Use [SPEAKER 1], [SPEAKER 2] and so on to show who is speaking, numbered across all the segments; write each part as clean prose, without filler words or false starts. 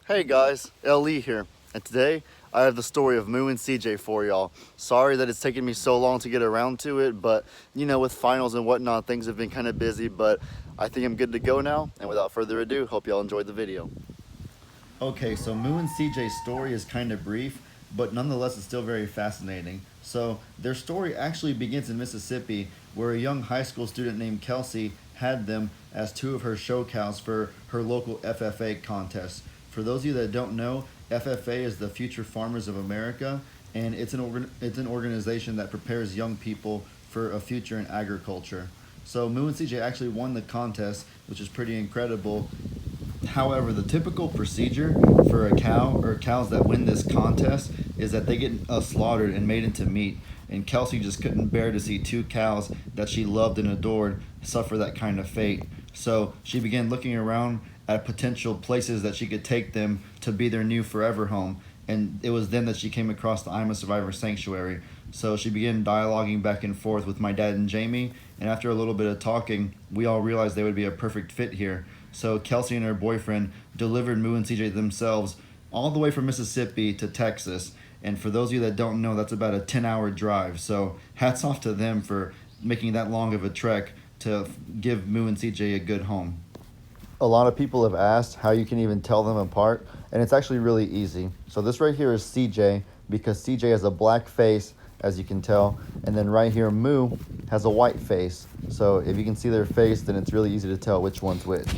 [SPEAKER 1] Hey guys, LE here, and today I have the story of Moo and CJ for y'all. Sorry that it's taken me so long to get around to it, but you know, with finals and whatnot, things have been kind of busy, but I think I'm good to go now, and without further ado, hope y'all enjoyed the video. Okay, so Moo and CJ's story is kind of brief, but nonetheless it's still very fascinating. So their story actually begins in Mississippi, where a young high school student named Kelsey had them as two of her show cows for her local FFA contest. For those of you that don't know, FFA is the Future Farmers of America, and it's an organization that prepares young people for a future in agriculture. So Moo and CJ actually won the contest, which is pretty incredible. However, the typical procedure for a cow or cows that win this contest is that they get slaughtered and made into meat. And Kelsey just couldn't bear to see two cows that she loved and adored suffer that kind of fate. So she began looking around at potential places that she could take them to be their new forever home. And it was then that she came across the I'm a Survivor Sanctuary. So she began dialoguing back and forth with my dad and Jamie, and after a little bit of talking, we all realized they would be a perfect fit here. So Kelsey and her boyfriend delivered Moo and CJ themselves all the way from Mississippi to Texas. And for those of you that don't know, that's about a 10-hour drive. So hats off to them for making that long of a trek to give Moo and CJ a good home. A lot of people have asked how you can even tell them apart, and it's actually really easy. So this right here is CJ, because CJ has a black face, as you can tell, and then right here Moo has a white face. So if you can see their face, then it's really easy to tell which one's which.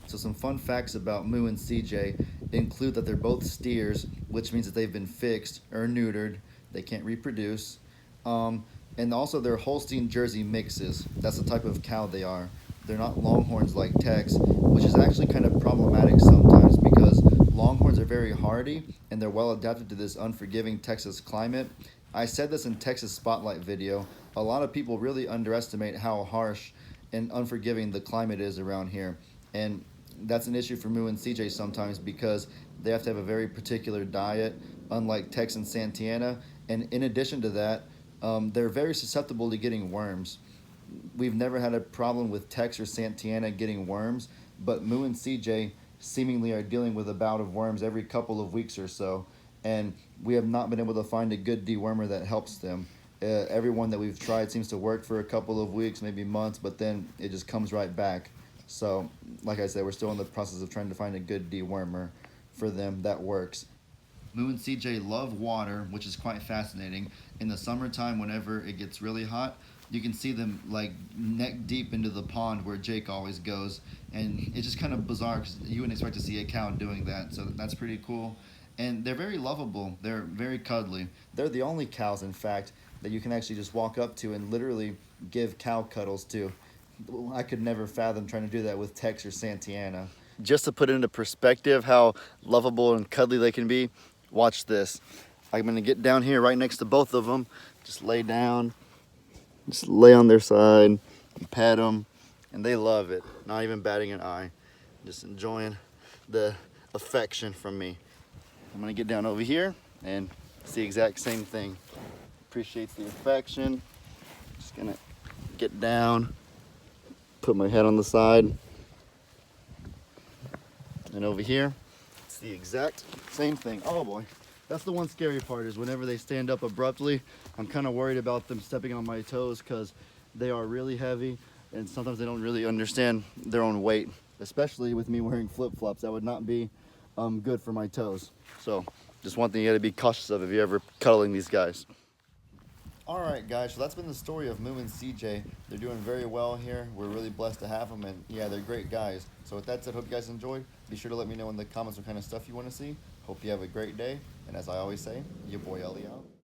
[SPEAKER 1] So some fun facts about Moo and CJ include that they're both steers, which means that they've been fixed or neutered. They can't reproduce. And also they're Holstein Jersey mixes. That's the type of cow they are. They're not Longhorns like Tex, which is actually kind of problematic sometimes because Longhorns are very hardy and they're well adapted to this unforgiving Texas climate. I said this in Texas Spotlight video. A lot of people really underestimate how harsh and unforgiving the climate is around here. And that's an issue for Moo and CJ sometimes because they have to have a very particular diet, unlike Tex and Santana. And in addition to that, they're very susceptible to getting worms. We've never had a problem with Tex or Santana getting worms, but Moo and CJ seemingly are dealing with a bout of worms every couple of weeks or so, and we have not been able to find a good dewormer that helps them. Everyone that we've tried seems to work for a couple of weeks, maybe months, but then it just comes right back. So, like I said, we're still in the process of trying to find a good dewormer for them that works. Moo and CJ love water, which is quite fascinating. In the summertime, whenever it gets really hot, you can see them like neck deep into the pond where Jake always goes. And it's just kind of bizarre because you wouldn't expect to see a cow doing that. So that's pretty cool. And they're very lovable. They're very cuddly. They're the only cows, in fact, that you can actually just walk up to and literally give cow cuddles to. I could never fathom trying to do that with Tex or Santana. Just to put into perspective how lovable and cuddly they can be, watch this. I'm gonna get down here right next to both of them, just lay down, just lay on their side, and pet them, and they love it. Not even batting an eye, just enjoying the affection from me. I'm gonna get down over here and it's the exact same thing. Appreciates the affection. Just gonna get down, put my head on the side, and over here, it's the exact same thing. Oh boy, that's the one scary part is whenever they stand up abruptly, I'm kind of worried about them stepping on my toes because they are really heavy and sometimes they don't really understand their own weight, especially with me wearing flip-flops. That would not be good for my toes. So just one thing you gotta be cautious of if you're ever cuddling these guys. Alright guys, so that's been the story of Moo and CJ. They're doing very well here. We're really blessed to have them, and yeah, they're great guys. So with that said, hope you guys enjoyed. Be sure to let me know in the comments what kind of stuff you want to see. Hope you have a great day, and as I always say, your boy Ellie out.